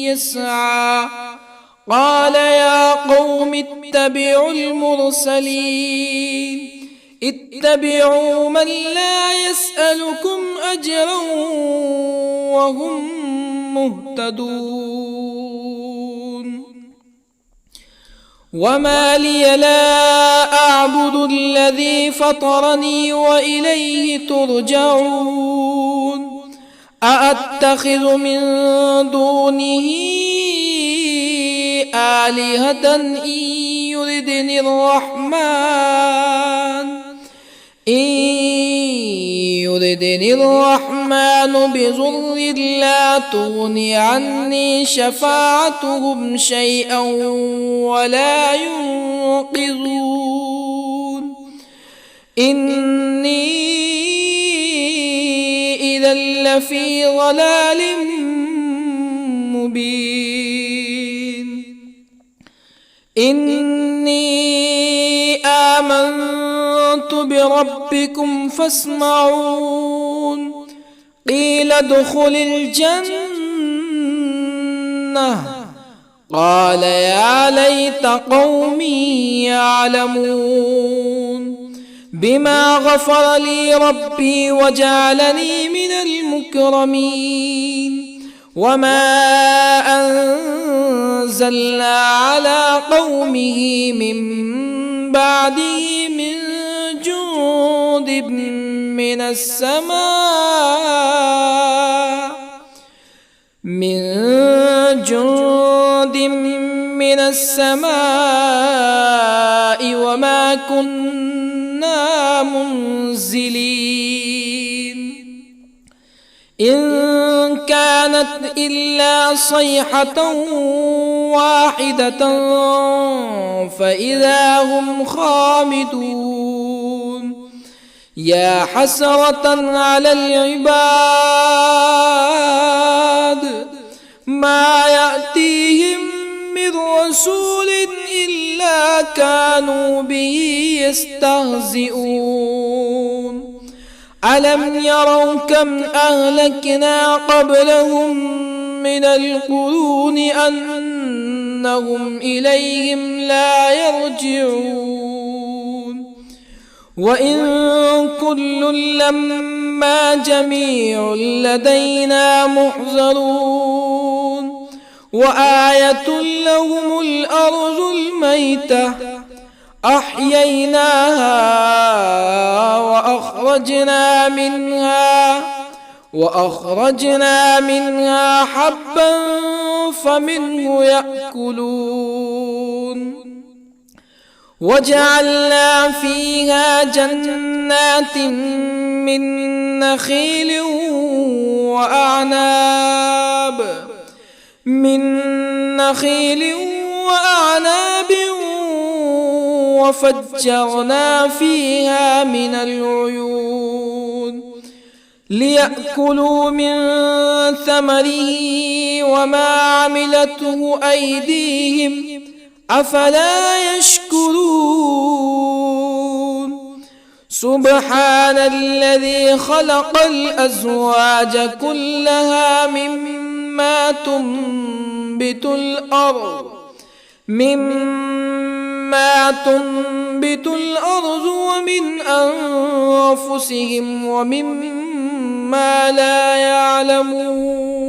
يسعى قال يا قوم اتبعوا المرسلين اتبعوا من لا يسألكم أجرا وهم مهتدون وما لي لا أعبد الذي فطرني وإليه ترجعون أأتخذ من دونه آلهة إن يردني الرحمن بضر لا تغني عني شفاعتهم شيئا ولا ينقذون إني إذا لفي ضلال مبين إني آمنت بربكم فاسمعون قيل ادخل الجنة قال يا ليت قومي يعلمون بما غفر لي ربي وجعلني من المكرمين وما أنزلنا على قومه من بعده من جند من السماء وما كنا منزلين إن كانت إلا صيحة واحدة فإذا هم خامدون يا حسرة على العباد ما يأتيهم من رسول إلا كانوا به يستهزئون ألم يروا كم أهلكنا قبلهم من القرون أنهم إليهم لا يرجعون وإن كل لما جميع لدينا محضرون وآية لهم الأرض الميتة أحييناها وأخرجنا منها حبا فمنه يأكلون وجعلنا فيها جنات من نخيل وأعناب وفجرنا فيها من العيون ليأكلوا من ثمره وما عملته أيديهم أفلا يشكرون سبحان الذي خلق الأزواج كلها مما تنبت الأرض ومن أنفسهم ومما لا يعلمون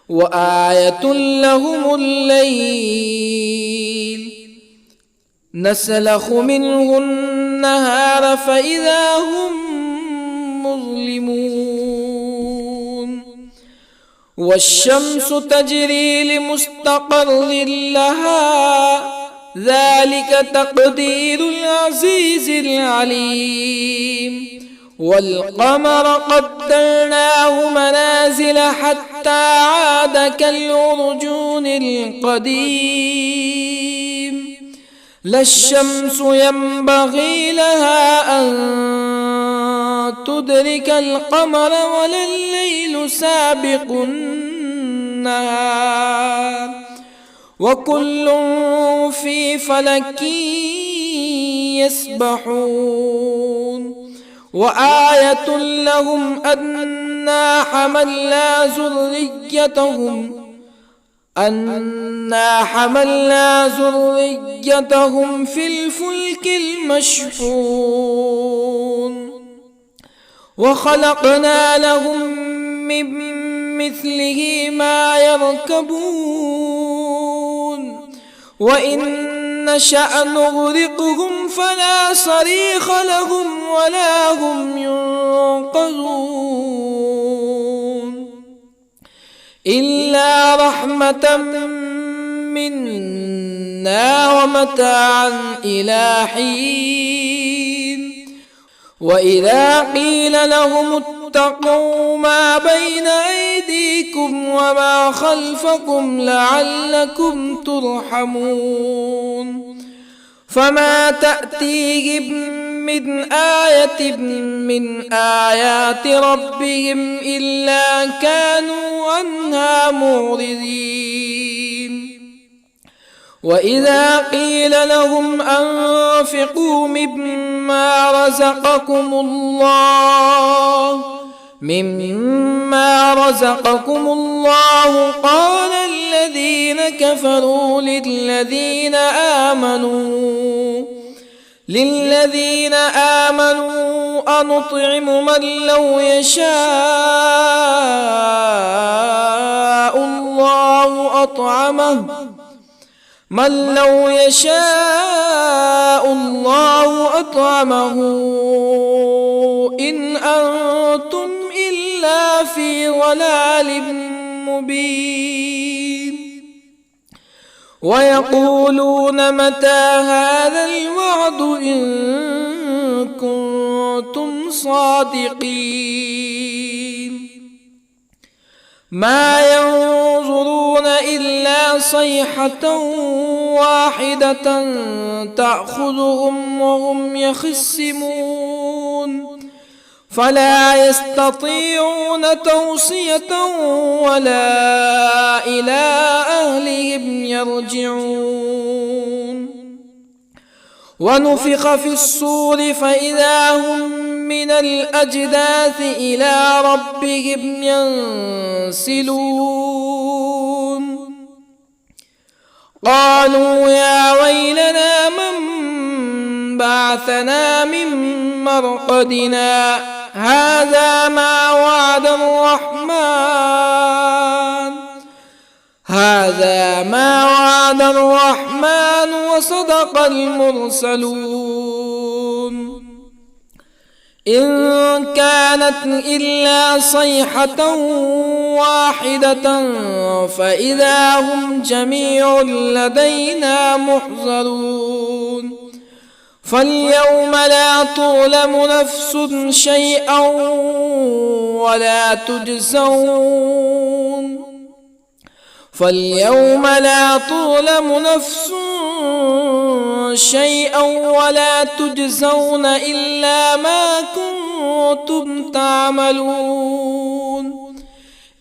وآية لهم الليل نسلخ منه النهار فإذا هم مظلمون والشمس تجري لمستقر لها ذلك تقدير العزيز العليم والقمر قدرناه منازل حتى عاد كالعرجون القديم لا الشمس ينبغي لها أن تدرك القمر ولا الليل سابق النهار وكل في فلك يسبحون وآية لهم أنا حملنا ذريتهم في الفلك المشحون وخلقنا لهم من مثله ما يركبون وإن نشأ نغرقهم فلا صريخ لهم ولا هم ينقذون إلا رحمة منا ومتاعا إلى حين وإذا قيل لهم اتقوا ما بين أيديكم وما خلفكم لعلكم ترحمون فما تأتيهم من آية من آيات ربهم إلا كانوا عنها معرضين وإذا قيل لهم أنفقوا مما رزقكم الله قال الذين كفروا للذين آمنوا أنطعم من لو يشاء الله أطعمه إن أنتم إلا في ضلال مبين ويقولون متى هذا الوعد إن كنتم صادقين ما ينظرون إلا صيحة واحدة تأخذهم وهم يخصمون فلا يستطيعون توصية ولا إلى أهلهم يرجعون ونفخ في الصور فإذا هم من الأجداث إلى ربهم ينسلون قالوا يا ويلنا من بعثنا من مرقدنا هذا ما وعد الرحمن وصدق المرسلون إن كانت إلا صيحة واحدة فإذا هم جميع لدينا محضرون فاليوم لا تظلم نفس شيئا ولا تجزون إلا ما كنتم تعملون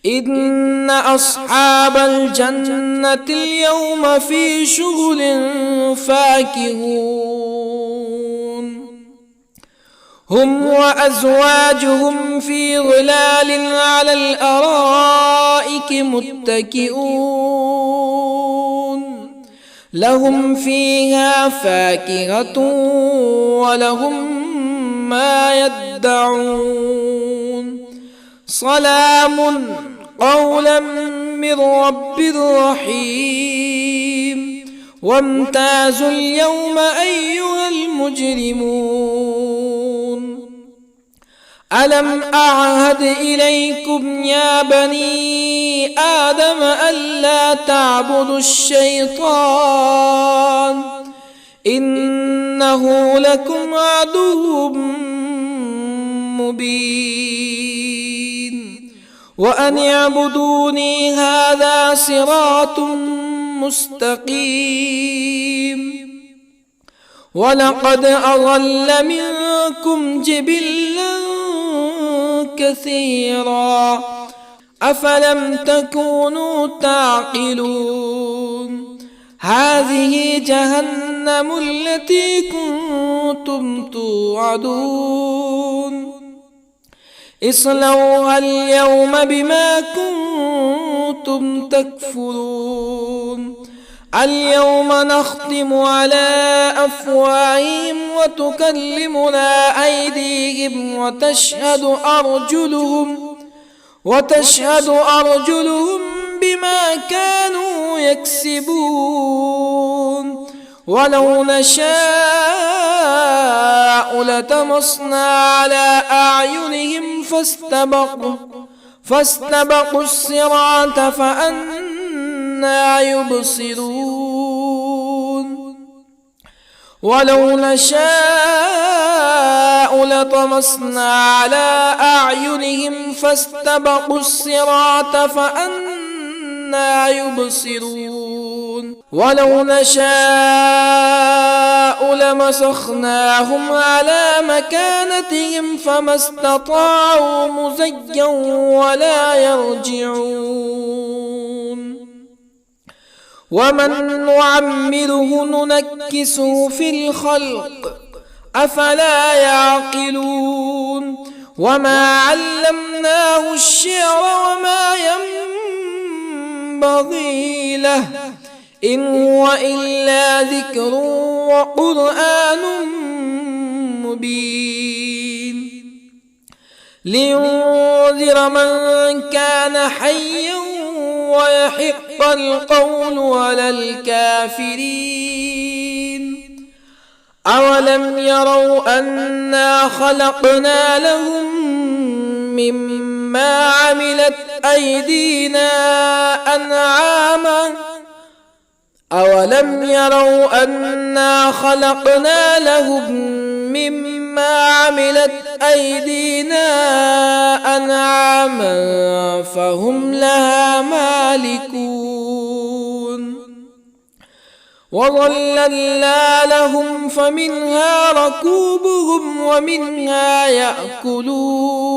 إن أصحاب الجنة اليوم في شغل فاكهون هم وأزواجهم في ظلال على الأرائك متكئون لهم فيها فاكهة ولهم ما يدعون سلام قولا من رب رحيم وامتازوا اليوم أيها المجرمون ألم أعهد إليكم يا بني آدم ألا تعبدوا الشيطان إنه لكم عدو مبين وأن اعبدوني هذا صراط مستقيم ولقد أضل منكم جبلا كثيرا أفلم تكونوا تعقلون هذه جهنم التي كنتم توعدون اصلوها اليوم بما كنتم تكفرون اليوم نختم على أفواههم وتكلمنا أيديهم وتشهد أرجلهم بما كانوا يكسبون ولو نشاء لطمسنا على أعينهم فاستبقوا الصراط فأنى يبصرون ولو نشاء لطمسنا على أعينهم فاستبقوا الصراط فأنى يبصرون ولو نشاء لمسخناهم على مكانتهم فما استطاعوا مزيا ولا يرجعون ومن نعمره ننكسه في الخلق أفلا يعقلون وما علمناه الشعر وما ينبغي له إن هو إلا ذكر وقرآن مبين لينذر من كان حيا ويحق القول على الكافرين أولم يروا أنا خلقنا لهم مما عملت أيدينا أنعاما أولم يروا أنا خلقنا لهم مما عملت أيدينا أنعاما فهم لها مالكون وظللنا لهم فمنها ركوبهم ومنها يأكلون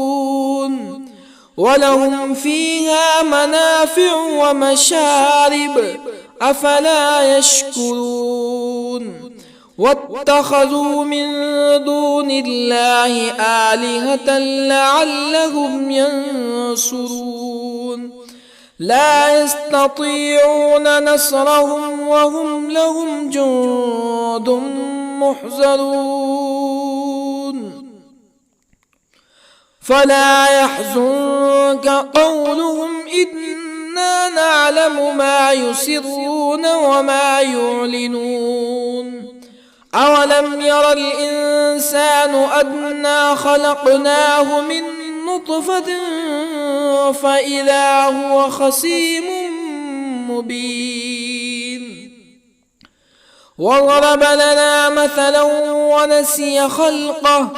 ولهم فيها منافع ومشارب أفلا يشكرون واتخذوا من دون الله آلهة لعلهم ينصرون لا يستطيعون نصرهم وهم لهم جند محضرون فلا يحزنك قولهم إنا نعلم ما يسرون وما يعلنون أولم ير الإنسان أنا خلقناه من نطفة فإذا هو خصيم مبين وضرب لنا مثلا ونسي خلقه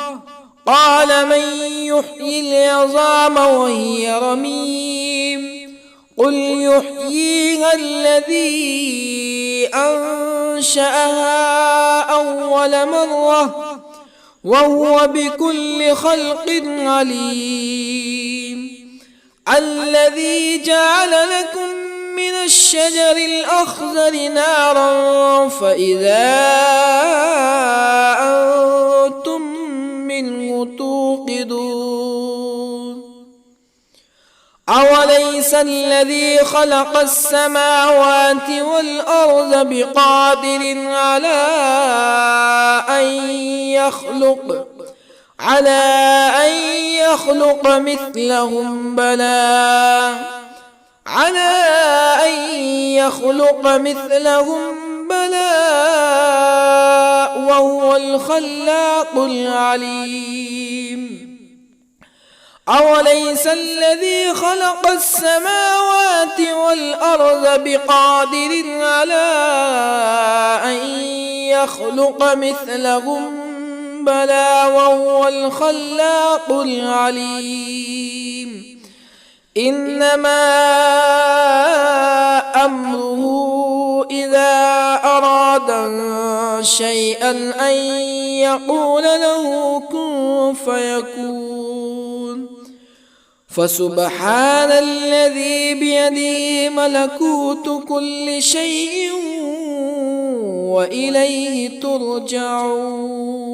قال من يحيي العظام وهي رميم قل يحييها الذي أنشأها أول مرة وهو بكل خلق عليم الذي جعل لكم من الشجر الأخضر نارا فإذا أنتم منه توقدون أوليس الذي خلق السماوات والأرض بقادر على أن يخلق مثلهم بلى وهو الخلاق العليم أوليس الذي خلق السماوات والأرض بقادر على أن يخلق مثلهم بلى وهو الخلاق العليم إنما أمره إذا أراد شيئا أن يقول له كن فيكون فسبحان الذي بيده ملكوت كل شيء وإليه ترجعون